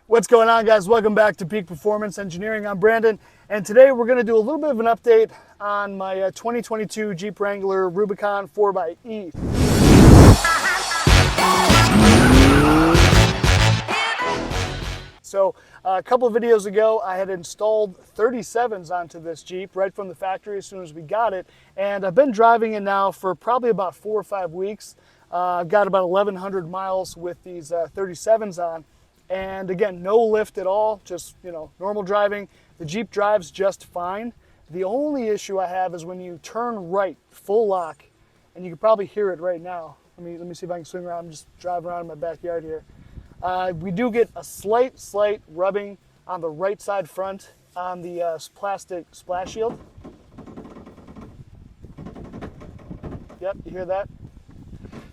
What's going on, guys? Welcome back to Peak Performance Engineering. I'm Brandon, and today we're going to do a little bit of an update on my 2022 Jeep Wrangler Rubicon 4xe. So a couple of videos ago, I had installed 37s onto this Jeep right from the factory as soon as we got it, and I've been driving it now for probably about 4 or 5 weeks. I've got about 1,100 miles with these 37s on. And again, no lift at all, just, normal driving. The Jeep drives just fine. The only issue I have is when you turn right, full lock, and you can probably hear it right now. Let me see if I can swing around. I'm just driving around in my backyard here. We do get a slight rubbing on the right side front on the plastic splash shield. Yep, you hear that?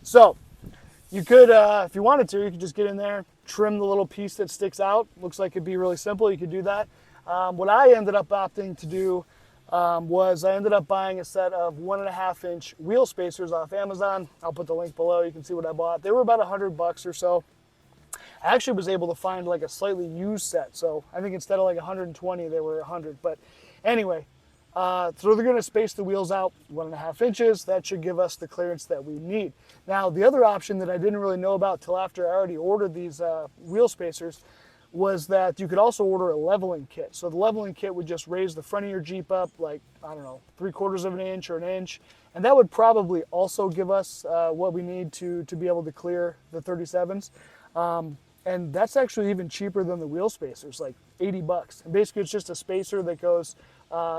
So you could, if you wanted to, you could just get in there, trim the little piece that sticks out. Looks like it'd be really simple. You could do that. What I ended up opting to do was I ended up buying a set of 1.5-inch wheel spacers off Amazon. I'll put the link below. You can see what I bought. They were about $100 or so. I actually was able to find like a slightly used set. So I think instead of like 120, they were 100. But anyway, so they're going to space the wheels out 1.5 inches. That should give us the clearance that we need. Now, the other option that I didn't really know about till after I already ordered these wheel spacers was that you could also order a leveling kit. So the leveling kit would just raise the front of your Jeep up like, I don't know, 3/4 of an inch or an inch. And that would probably also give us what we need to be able to clear the 37s. And that's actually even cheaper than the wheel spacers, like $80. And basically it's just a spacer that goes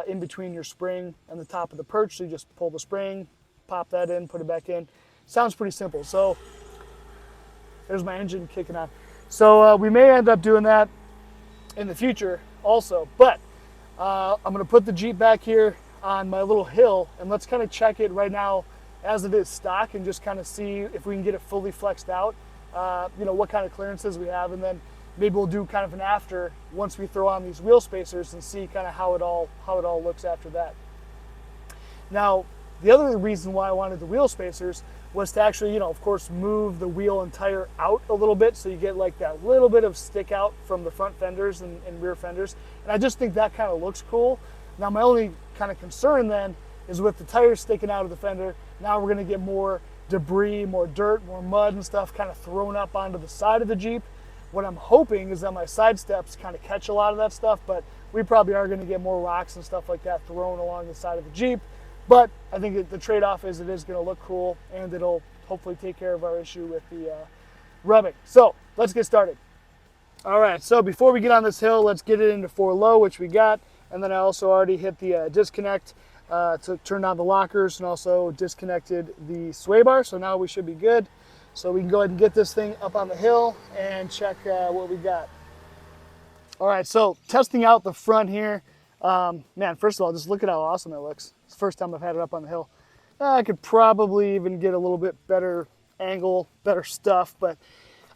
in between your spring and the top of the perch. So you just pull the spring, pop that in, put it back in. Sounds pretty simple. So there's my engine kicking on. So we may end up doing that in the future also. But I'm going to put the Jeep back here on my little hill, and let's kind of check it right now as it is stock and just kind of see if we can get it fully flexed out. What kind of clearances we have, and then maybe we'll do kind of an after once we throw on these wheel spacers and see kind of how it all looks after that. Now, the other reason why I wanted the wheel spacers was to actually, of course, move the wheel and tire out a little bit so you get like that little bit of stick out from the front fenders and rear fenders. And I just think that kind of looks cool. Now, my only kind of concern then is with the tires sticking out of the fender, now we're going to get more debris, more dirt, more mud and stuff kind of thrown up onto the side of the Jeep. What I'm hoping is that my side steps kind of catch a lot of that stuff, but we probably are going to get more rocks and stuff like that thrown along the side of the Jeep. But I think the trade-off is it is going to look cool, and it'll hopefully take care of our issue with the rubbing. So let's get started. All right, so before we get on this hill, let's get it into 4 low, which we got, and then I also already hit the disconnect to turn on the lockers, and also disconnected the sway bar, so now we should be good. So we can go ahead and get this thing up on the hill and check what we got. All right, so testing out the front here. Man, first of all, just look at how awesome it looks. It's the first time I've had it up on the hill. I could probably even get a little bit better angle, better stuff, but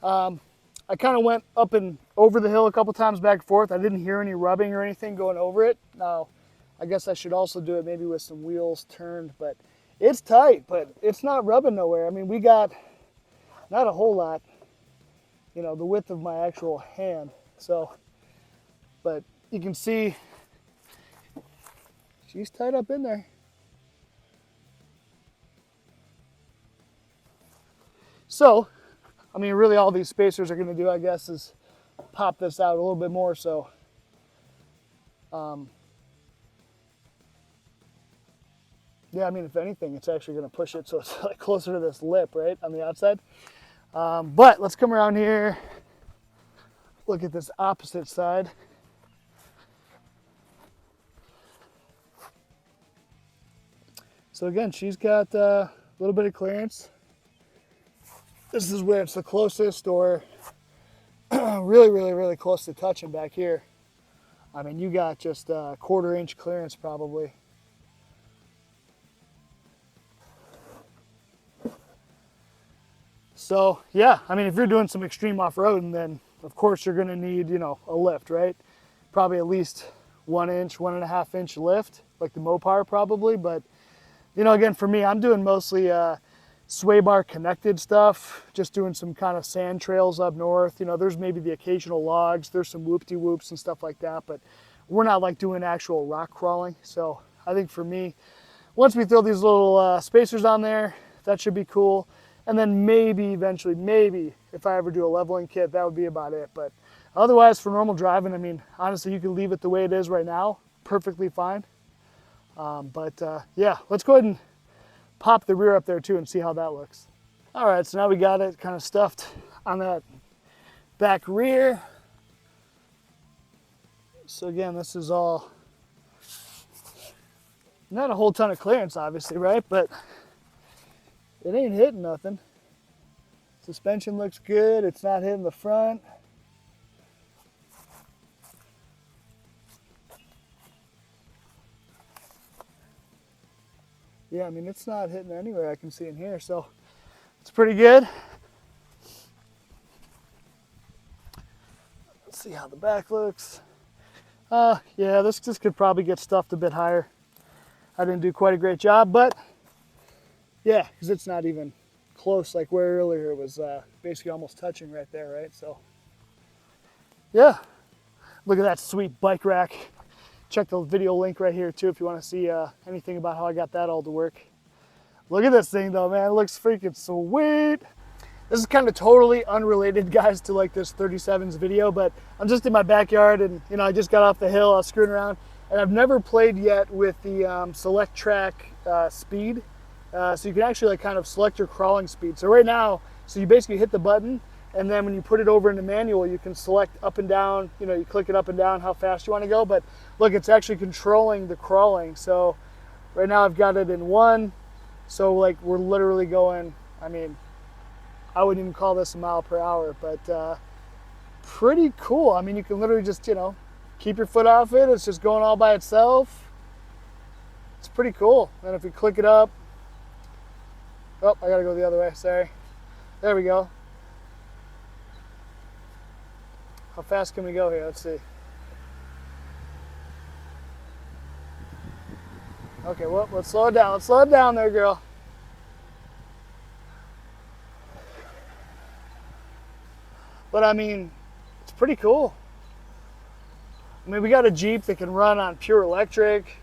I kind of went up and over the hill a couple times back and forth. I didn't hear any rubbing or anything going over it. Now, I guess I should also do it maybe with some wheels turned, but it's tight, but it's not rubbing nowhere. I mean, we got not a whole lot, the width of my actual hand. So, but you can see she's tied up in there. So, I mean, really all these spacers are going to do, I guess, is pop this out a little bit more. So, yeah, I mean, if anything, it's actually going to push it so it's like closer to this lip, right, on the outside. But let's come around here, look at this opposite side. So again, she's got a little bit of clearance. This is where it's the closest, or really close to touching back here. I mean, you got just a 1/4 inch clearance probably. So yeah, I mean, if you're doing some extreme off-roading, then of course you're gonna need, a lift, right? Probably at least 1 inch, 1.5 inch lift, like the Mopar probably. But again, for me, I'm doing mostly sway bar connected stuff, just doing some kind of sand trails up north. You know, there's maybe the occasional logs, there's some whoop-de-whoops and stuff like that, but we're not like doing actual rock crawling. So I think for me, once we throw these little spacers on there, that should be cool. And then maybe eventually, maybe if I ever do a leveling kit, that would be about it. But otherwise, for normal driving, I mean, honestly, you can leave it the way it is right now, perfectly fine. Yeah, let's go ahead and pop the rear up there too and see how that looks. All right, so now we got it kind of stuffed on that back rear. So again, this is all not a whole ton of clearance, obviously, right? But it ain't hitting nothing. Suspension looks good. It's not hitting the front. Yeah, I mean, it's not hitting anywhere I can see in here, so it's pretty good. Let's see how the back looks. Yeah, this could probably get stuffed a bit higher. I didn't do quite a great job, but yeah, because it's not even close like where earlier it was basically almost touching right there, right? So yeah, look at that sweet bike rack. Check the video link right here too if you want to see anything about how I got that all to work. Look at this thing though, man. It looks freaking sweet. This is kind of totally unrelated, guys, to like this 37s video, but I'm just in my backyard and, you know, I just got off the hill, I was screwing around, and I've never played yet with the select track speed. So you can actually like kind of select your crawling speed. So right now, so you basically hit the button, and then when you put it over into manual, you can select up and down, you know, you click it up and down how fast you want to go. But look, it's actually controlling the crawling. So right now I've got it in 1. So like we're literally going, I mean, I wouldn't even call this a mile per hour, but pretty cool. I mean, you can literally just, you know, keep your foot off it. It's just going all by itself. It's pretty cool. And if you click it up, oh, I gotta go the other way, sorry. There we go. How fast can we go here? Let's see. Okay, well, let's slow it down. Let's slow it down there, girl. But I mean, it's pretty cool. I mean, we got a Jeep that can run on pure electric.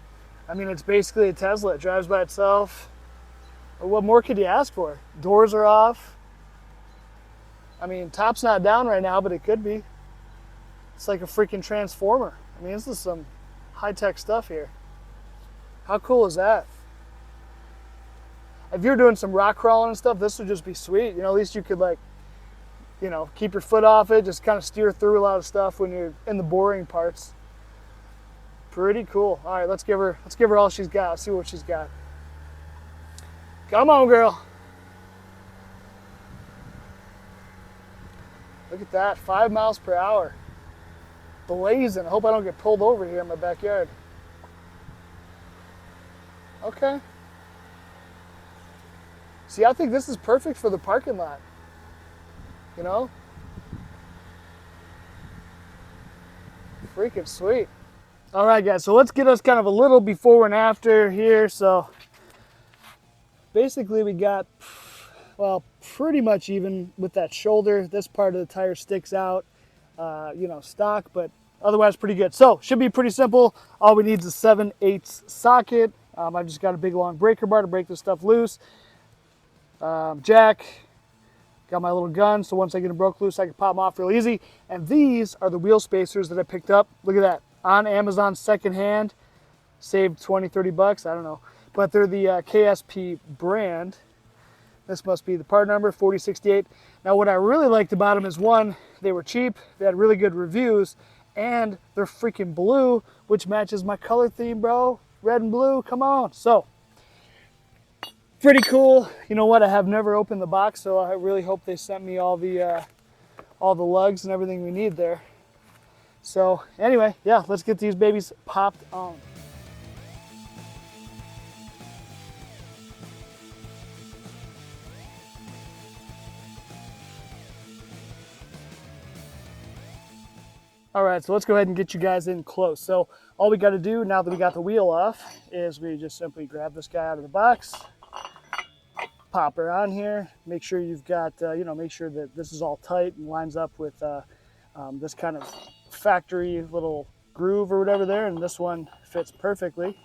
I mean, it's basically a Tesla. It drives by itself. What more could you ask for? Doors are off. I mean, top's not down right now, but it could be. It's like a freaking transformer. I mean, this is some high-tech stuff here. How cool is that? If you're doing some rock crawling and stuff, this would just be sweet. You know, at least you could like, you know, keep your foot off it, just kind of steer through a lot of stuff when you're in the boring parts. Pretty cool. All right, let's give her all she's got. Let's see what she's got. Come on, girl. Look at that, 5 miles per hour. Blazing. I hope I don't get pulled over here in my backyard. Okay. See, I think this is perfect for the parking lot. You know? Freaking sweet. All right, guys, so let's get us kind of a little before and after here. So basically we got, well, pretty much even with that shoulder. This part of the tire sticks out, you know, stock, but otherwise pretty good. So should be pretty simple. All we need is a 7/8 socket. I just got a big long breaker bar to break this stuff loose. Jack, got my little gun, so once I get them broke loose, I can pop them off real easy. And these are the wheel spacers that I picked up. Look at that, on Amazon secondhand. Saved 20, 30 bucks, I don't know. But they're the KSP brand. This must be the part number, 4068. Now what I really liked about them is, one, they were cheap, they had really good reviews, and they're freaking blue, which matches my color theme, bro. Red and blue, come on. So, pretty cool. You know what, I have never opened the box, so I really hope they sent me all the lugs and everything we need there. So anyway, yeah, let's get these babies popped on. All right, so let's go ahead and get you guys in close. So all we got to do now that we got the wheel off is we just simply grab this guy out of the box, pop her on here. Make sure you've got, you know, make sure that this is all tight and lines up with this kind of factory little groove or whatever there, and this one fits perfectly.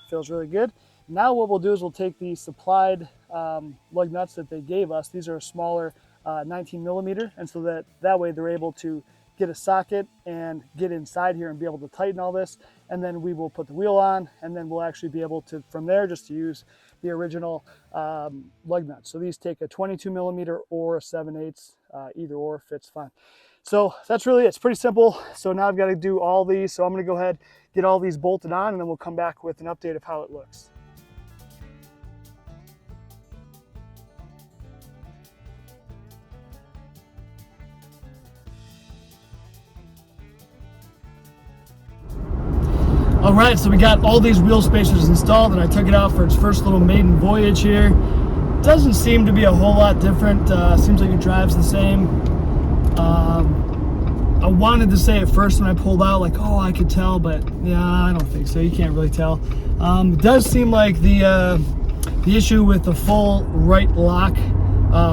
Feels really good. Now what we'll do is we'll take the supplied lug nuts that they gave us. These are a smaller 19 millimeter, and so that way they're able to get a socket and get inside here and be able to tighten all this, and then we will put the wheel on, and then we'll actually be able to, from there, just to use the original lug nuts. So these take a 22 millimeter or a 7/8, either or fits fine. So that's really it. It's pretty simple. So now I've got to do all these. So I'm going to go ahead, get all these bolted on, and then we'll come back with an update of how it looks. All right, so we got all these wheel spacers installed, and I took it out for its first little maiden voyage here. Doesn't seem to be a whole lot different. Seems like it drives the same. I wanted to say at first when I pulled out, like, oh, I could tell, but yeah, I don't think so. You can't really tell. It does seem like the issue with the full right lock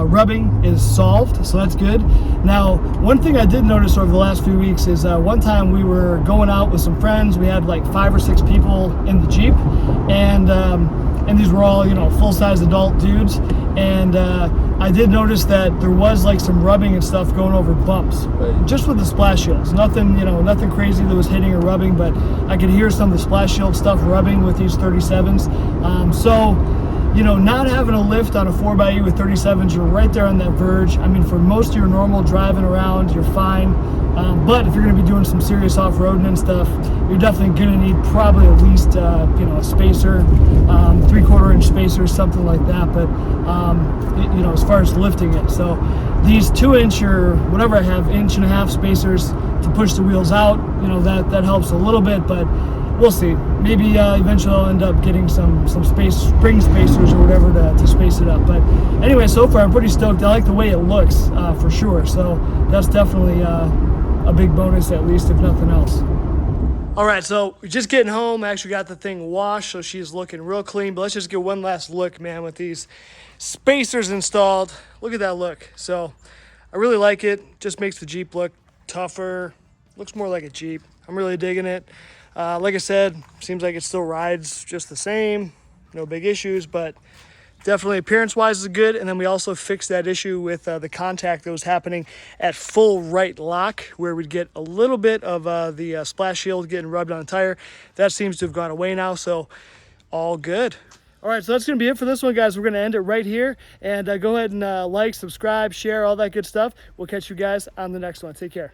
rubbing is solved, so that's good. Now, one thing I did notice over the last few weeks is one time we were going out with some friends. We had like 5 or 6 people in the Jeep, and these were all, you know, full-size adult dudes. And I did notice that there was like some rubbing and stuff going over bumps, just with the splash shields. Nothing, you know, nothing crazy that was hitting or rubbing, but I could hear some of the splash shield stuff rubbing with these 37s. So, you know, not having a lift on a 4xe with 37s, you're right there on that verge. I mean, for most of your normal driving around, you're fine. But if you're going to be doing some serious off-roading and stuff, you're definitely going to need probably at least, you know, a spacer, 3/4 inch spacer, something like that. But, you know, as far as lifting it. So these 2-inch or whatever I have, 1.5-inch spacers to push the wheels out, you know, that helps a little bit, but we'll see. Maybe eventually I'll end up getting some spring spacers or whatever to space it up. But anyway, so far I'm pretty stoked. I like the way it looks for sure. So that's definitely a big bonus, at least, if nothing else. All right, so we're just getting home. I actually got the thing washed, so she's looking real clean. But let's just get one last look, man, with these spacers installed. Look at that look. So I really like it. Just makes the Jeep look tougher. Looks more like a Jeep. I'm really digging it. Like I said, seems like it still rides just the same. No big issues, but definitely appearance-wise is good. And then we also fixed that issue with the contact that was happening at full right lock, where we'd get a little bit of the splash shield getting rubbed on the tire. That seems to have gone away now, so all good. All right, so that's going to be it for this one, guys. We're going to end it right here. And go ahead and like, subscribe, share, all that good stuff. We'll catch you guys on the next one. Take care.